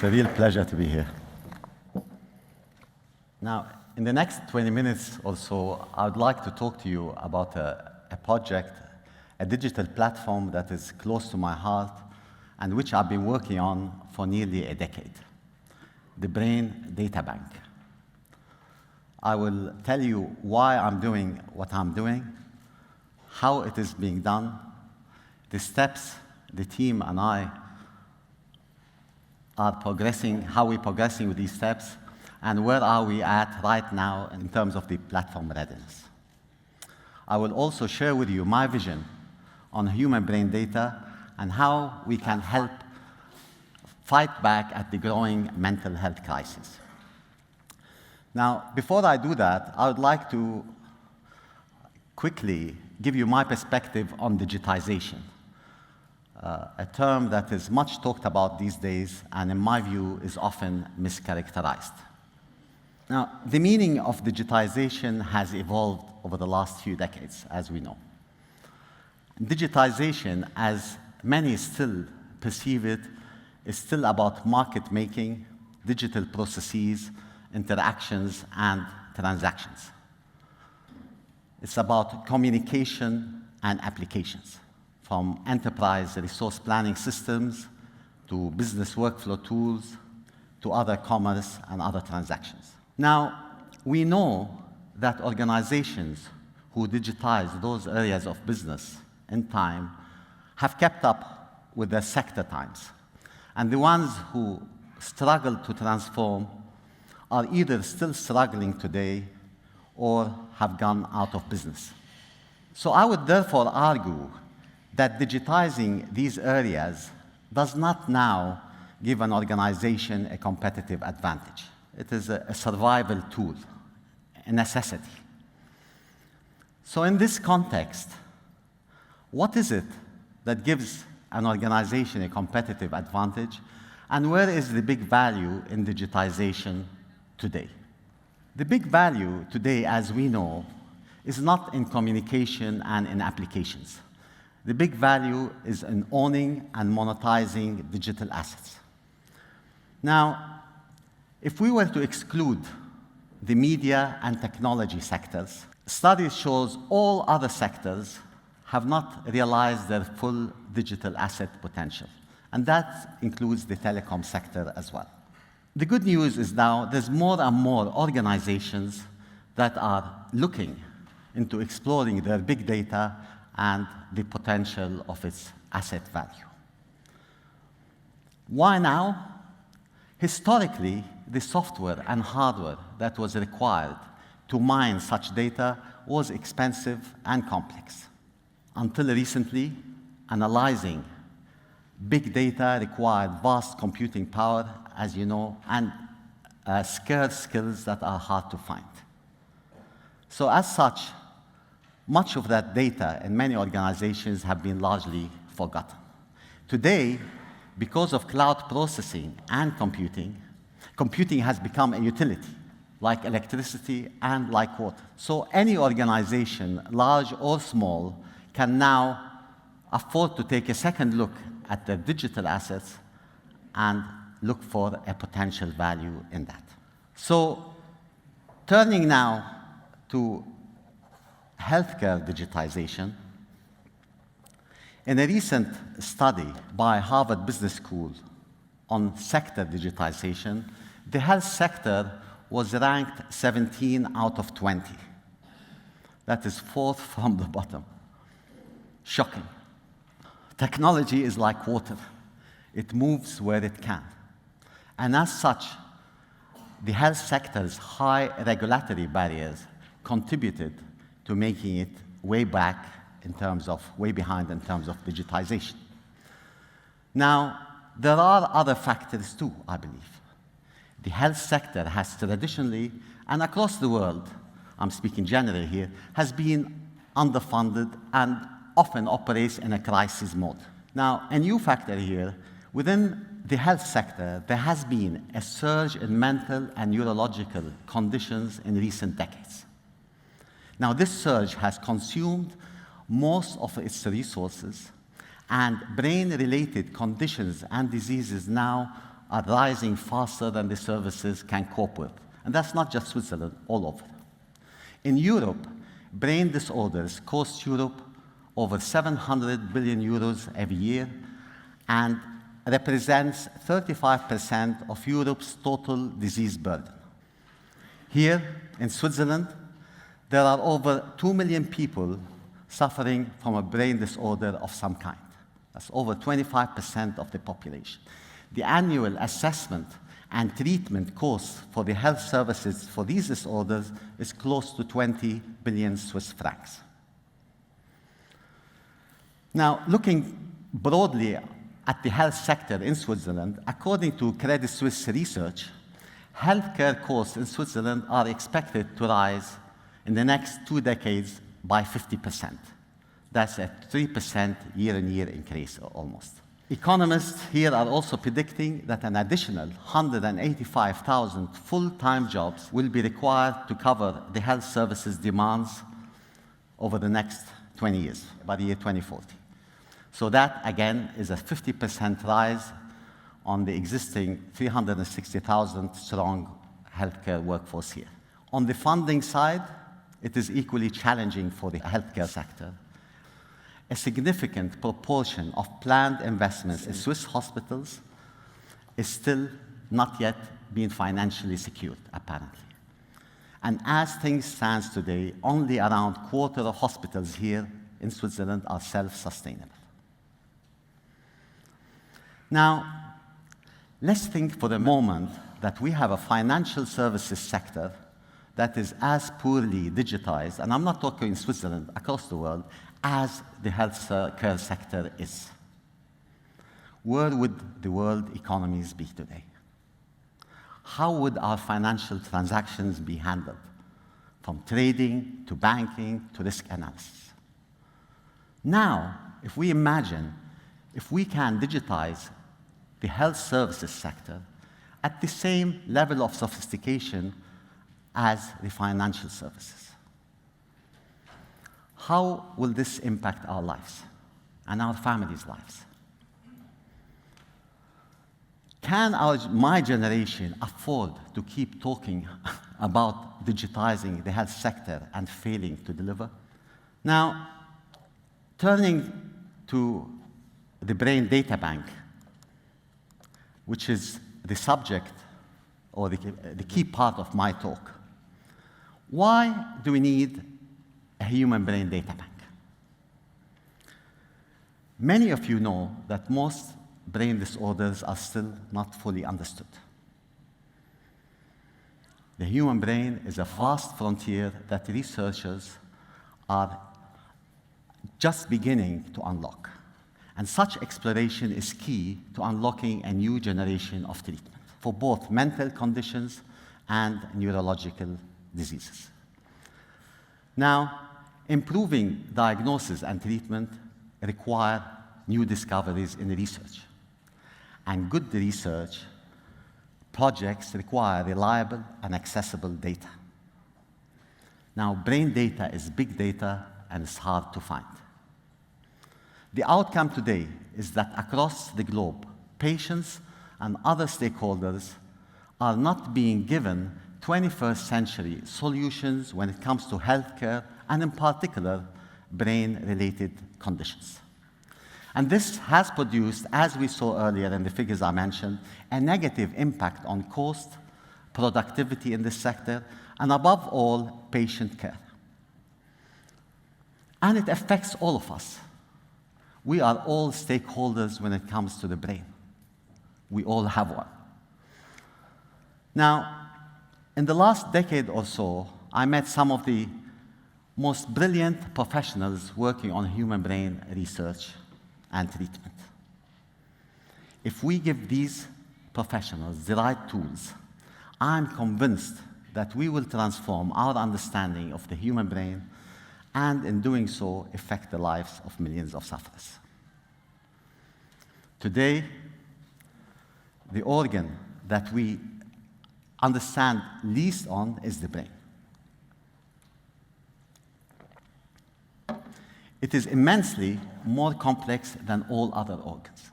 a real pleasure to be here. Now, in the next 20 minutes or so, I would like to talk to you about a project, a digital platform that is close to my heart and which I've been working on for nearly a decade, the Brain Data Bank. I will tell you why I'm doing what I'm doing, how it is being done, the steps the team and I are progressing, how we're progressing with these steps, and where are we at right now in terms of the platform readiness. I will also share with you my vision on human brain data and how we can help fight back at the growing mental health crisis. Now, before I do that, I would like to quickly give you my perspective on digitization, a term that is much talked about these days and, in my view, is often mischaracterized. Now, the meaning of digitization has evolved over the last few decades, as we know. Digitization, as many still perceive it, is still about market making, digital processes, interactions, and transactions. It's about communication and applications, from enterprise resource planning systems to business workflow tools to other commerce and other transactions. Now, we know that organizations who digitize those areas of business in time have kept up with their sector times. And the ones who struggle to transform are either still struggling today or have gone out of business. So I would therefore argue that digitizing these areas does not now give an organization a competitive advantage. It is a survival tool, a necessity. So in this context, what is it that gives an organization a competitive advantage, and where is the big value in digitization today? The big value today, as we know, is not in communication and in applications. The big value is in owning and monetizing digital assets. Now, if we were to exclude the media and technology sectors, studies shows all other sectors have not realized their full digital asset potential, and that includes the telecom sector as well. The good news is now there's more and more organizations that are looking into exploring their big data and the potential of its asset value. Why now? Historically, the software and hardware that was required to mine such data was expensive and complex. Until recently, analyzing big data required vast computing power, as you know, and scarce skills that are hard to find. So as such, much of that data in many organizations have been largely forgotten. Today, because of cloud processing and computing, computing has become a utility, like electricity and like water. So any organization, large or small, can now afford to take a second look at their digital assets and look for a potential value in that. So turning now to healthcare digitization, in a recent study by Harvard Business School on sector digitization, the health sector was ranked 17 out of 20. That is fourth from the bottom. Shocking. Technology is like water. It moves where it can. And as such, the health sector's high regulatory barriers contributed to making it way behind in terms of digitization. Now, there are other factors too, I believe. The health sector has traditionally, and across the world, I'm speaking generally here, has been underfunded and often operates in a crisis mode. Now, a new factor here, within the health sector, there has been a surge in mental and neurological conditions in recent decades. Now, this surge has consumed most of its resources, and brain-related conditions and diseases now are rising faster than the services can cope with. And that's not just Switzerland, all over. In Europe, brain disorders cost Europe over 700 billion euros every year and represents 35% of Europe's total disease burden. Here in Switzerland, there are over 2 million people suffering from a brain disorder of some kind. That's over 25% of the population. The annual assessment and treatment costs for the health services for these disorders is close to 20 billion Swiss francs. Now, looking broadly at the health sector in Switzerland, according to Credit Suisse research, healthcare costs in Switzerland are expected to rise in the next 2 decades by 50%. That's a 3% year-on-year increase almost. Economists here are also predicting that an additional 185,000 full-time jobs will be required to cover the health services demands over the next 20 years, by the year 2040. So that, again, is a 50% rise on the existing 360,000 strong healthcare workforce here. On the funding side, it is equally challenging for the healthcare sector. A significant proportion of planned investments in Swiss hospitals is still not yet being financially secured, apparently. And as things stand today, only around a quarter of hospitals here in Switzerland are self-sustainable. Now, let's think for a moment that we have a financial services sector that is as poorly digitized, and I'm not talking in Switzerland, across the world, as the healthcare sector is. Where would the world economies be today? How would our financial transactions be handled, from trading to banking to risk analysis? Now, if we imagine if we can digitize the health services sector at the same level of sophistication as the financial services, how will this impact our lives and our families' lives? Can my generation afford to keep talking about digitizing the health sector and failing to deliver? Now, turning to the Brain Data Bank, which is the subject or the key part of my talk. Why do we need a human brain data bank? Many of you know that most brain disorders are still not fully understood. The human brain is a vast frontier that researchers are just beginning to unlock. And such exploration is key to unlocking a new generation of treatment for both mental conditions and neurological diseases. Now, improving diagnosis and treatment require new discoveries in research. And good research projects require reliable and accessible data. Now, brain data is big data and it's hard to find. The outcome today is that across the globe, patients and other stakeholders are not being given 21st century solutions when it comes to healthcare and in particular, brain-related conditions. And this has produced, as we saw earlier in the figures I mentioned, a negative impact on cost, productivity in this sector, and above all, patient care. And it affects all of us. We are all stakeholders when it comes to the brain. We all have one. Now, in the last decade or so, I met some of the most brilliant professionals working on human brain research and treatment. If we give these professionals the right tools, I'm convinced that we will transform our understanding of the human brain and in doing so, affect the lives of millions of sufferers. Today, the organ that we understand least on is the brain. It is immensely more complex than all other organs.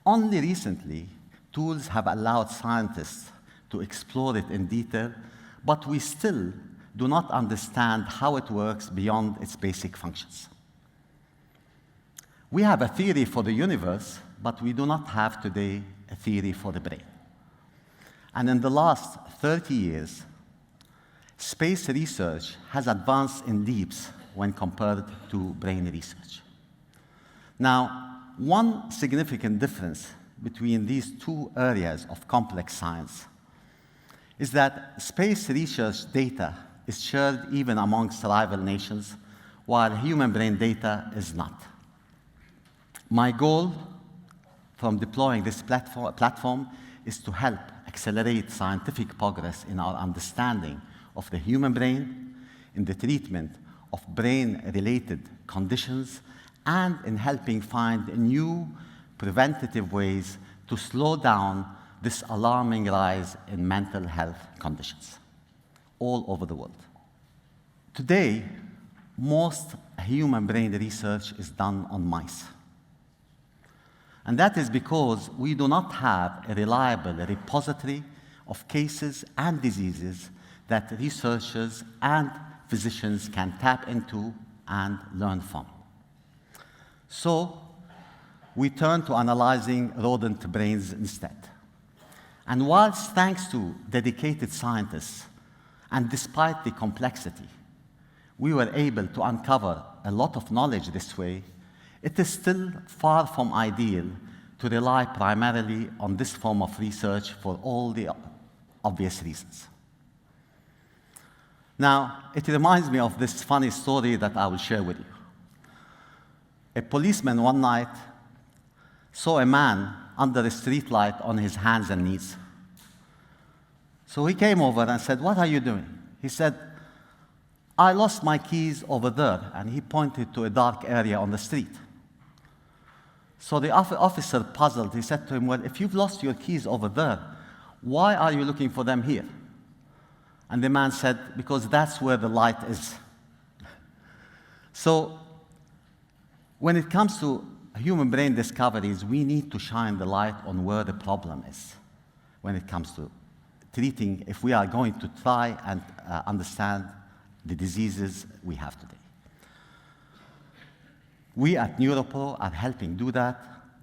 Only recently, tools have allowed scientists to explore it in detail, but we still do not understand how it works beyond its basic functions. We have a theory for the universe, but we do not have today a theory for the brain. And in the last 30 years, space research has advanced in leaps when compared to brain research. Now, one significant difference between these two areas of complex science is that space research data is shared even amongst rival nations, while human brain data is not. My goal from deploying this platform is to help accelerate scientific progress in our understanding of the human brain, in the treatment of brain-related conditions, and in helping find new preventative ways to slow down this alarming rise in mental health conditions all over the world. Today, most human brain research is done on mice. And that is because we do not have a reliable repository of cases and diseases that researchers and physicians can tap into and learn from. So we turn to analyzing rodent brains instead. And whilst thanks to dedicated scientists, and despite the complexity, we were able to uncover a lot of knowledge this way, it is still far from ideal to rely primarily on this form of research for all the obvious reasons. Now, it reminds me of this funny story that I will share with you. A policeman one night saw a man under a streetlight on his hands and knees. So he came over and said, "What are you doing?" He said, "I lost my keys over there," and he pointed to a dark area on the street. So the officer, puzzled, he said to him, "Well, if you've lost your keys over there, why are you looking for them here?" And the man said, "Because that's where the light is." So when it comes to human brain discoveries, we need to shine the light on where the problem is when it comes to treating, if we are going to try and understand the diseases we have today. We at NeuroPro are helping do that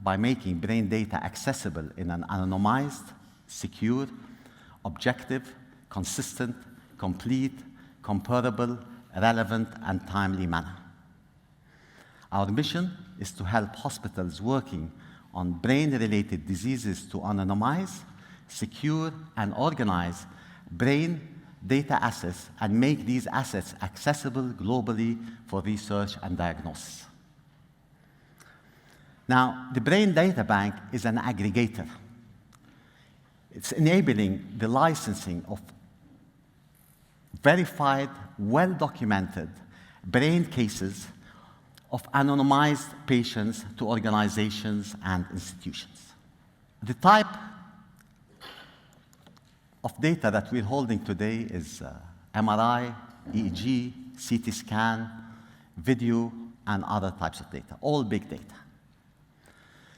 by making brain data accessible in an anonymized, secure, objective, consistent, complete, comparable, relevant, and timely manner. Our mission is to help hospitals working on brain-related diseases to anonymize, secure, and organize brain data assets and make these assets accessible globally for research and diagnosis. Now, the Brain Data Bank is an aggregator. It's enabling the licensing of verified, well-documented brain cases of anonymized patients to organizations and institutions. The type of data that we're holding today is MRI, EEG, CT scan, video, and other types of data, all big data.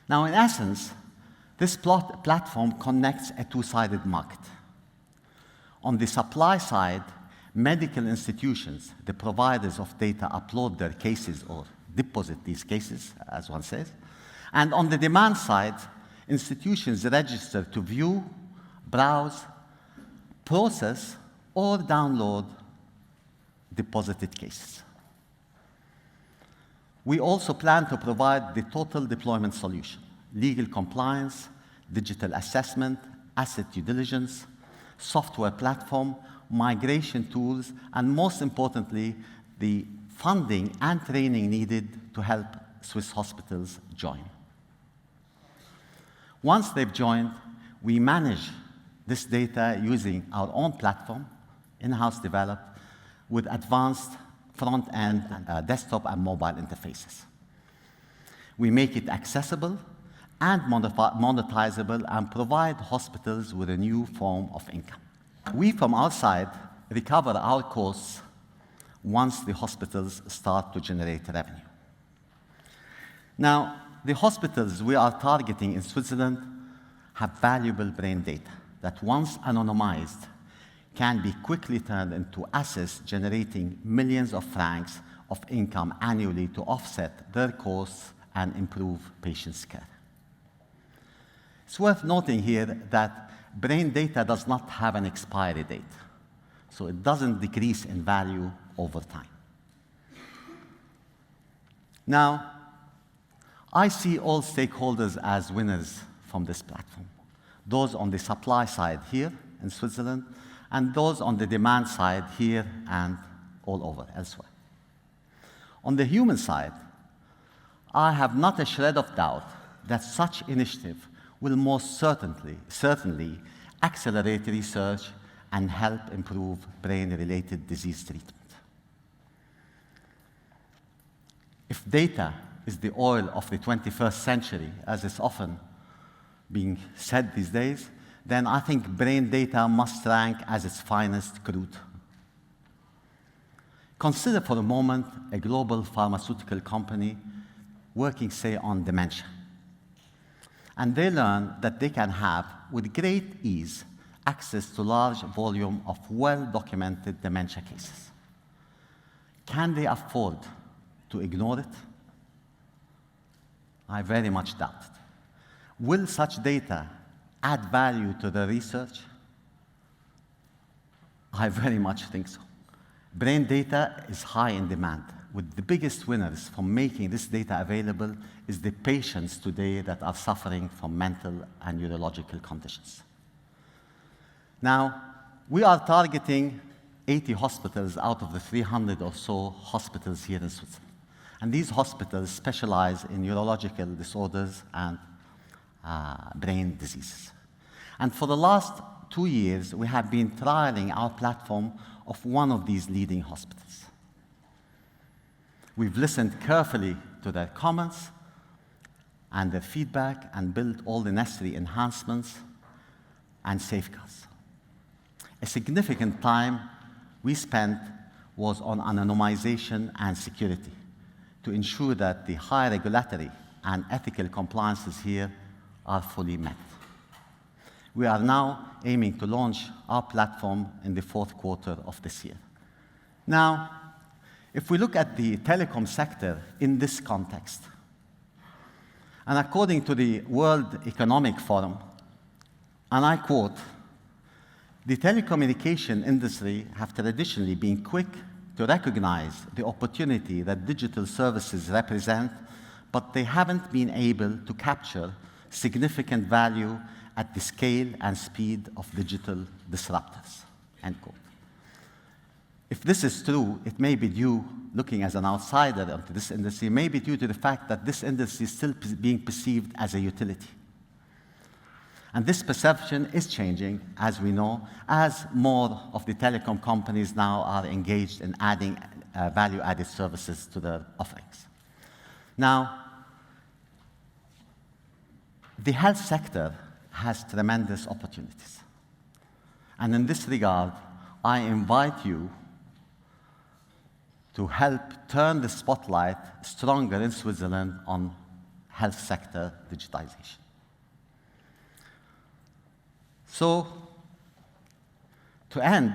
Now, in essence, this platform connects a two-sided market. On the supply side, medical institutions, the providers of data, upload their cases or deposit these cases, as one says. And on the demand side, institutions register to view, browse, process, or download deposited cases. We also plan to provide the total deployment solution: legal compliance, digital assessment, asset due diligence, software platform, migration tools, and most importantly, the funding and training needed to help Swiss hospitals join. Once they've joined, we manage this data using our own platform, in-house developed, with advanced front-end desktop and mobile interfaces. We make it accessible and monetizable and provide hospitals with a new form of income. We, from our side, recover our costs once the hospitals start to generate revenue. Now, the hospitals we are targeting in Switzerland have valuable brain data that, once anonymized, can be quickly turned into assets generating millions of francs of income annually to offset their costs and improve patients' care. It's worth noting here that brain data does not have an expiry date, so it doesn't decrease in value over time. Now, I see all stakeholders as winners from this platform. Those on the supply side here in Switzerland, and those on the demand side here and all over elsewhere. On the human side, I have not a shred of doubt that such initiative will most certainly accelerate research and help improve brain-related disease treatment. If data is the oil of the 21st century, as is often being said these days, then I think brain data must rank as its finest crude. Consider for a moment a global pharmaceutical company working, say, on dementia. And they learn that they can have, with great ease, access to large volume of well-documented dementia cases. Can they afford to ignore it? I very much doubt it. Will such data add value to the research? I very much think so. Brain data is high in demand, with the biggest winners from making this data available is the patients today that are suffering from mental and neurological conditions. Now, we are targeting 80 hospitals out of the 300 or so hospitals here in Switzerland. And these hospitals specialize in neurological disorders and brain diseases. And for the last 2 years, we have been trialing our platform of one of these leading hospitals. We've listened carefully to their comments and their feedback and built all the necessary enhancements and safeguards. A significant time we spent was on anonymization and security to ensure that the high regulatory and ethical compliances here are fully met. We are now aiming to launch our platform in the 4th quarter of this year. Now, if we look at the telecom sector in this context, and according to the World Economic Forum, and I quote, "The telecommunication industry have traditionally been quick to recognize the opportunity that digital services represent, but they haven't been able to capture significant value at the scale and speed of digital disruptors," end quote. If this is true, it may be due, looking as an outsider into this industry, may be due to the fact that this industry is still being perceived as a utility. And this perception is changing, as we know, as more of the telecom companies now are engaged in adding value-added services to their offerings. Now, the health sector has tremendous opportunities. And in this regard, I invite you to help turn the spotlight stronger in Switzerland on health sector digitization. So, to end,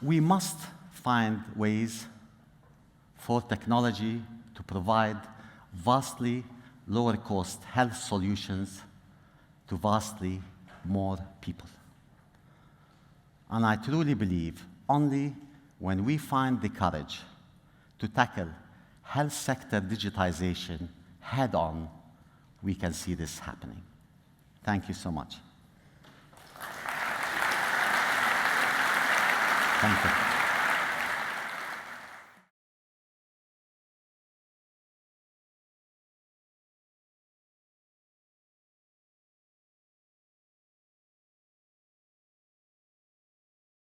we must find ways for technology to provide vastly lower-cost health solutions to vastly more people. And I truly believe only when we find the courage to tackle health sector digitization head-on, we can see this happening. Thank you so much. Thank you.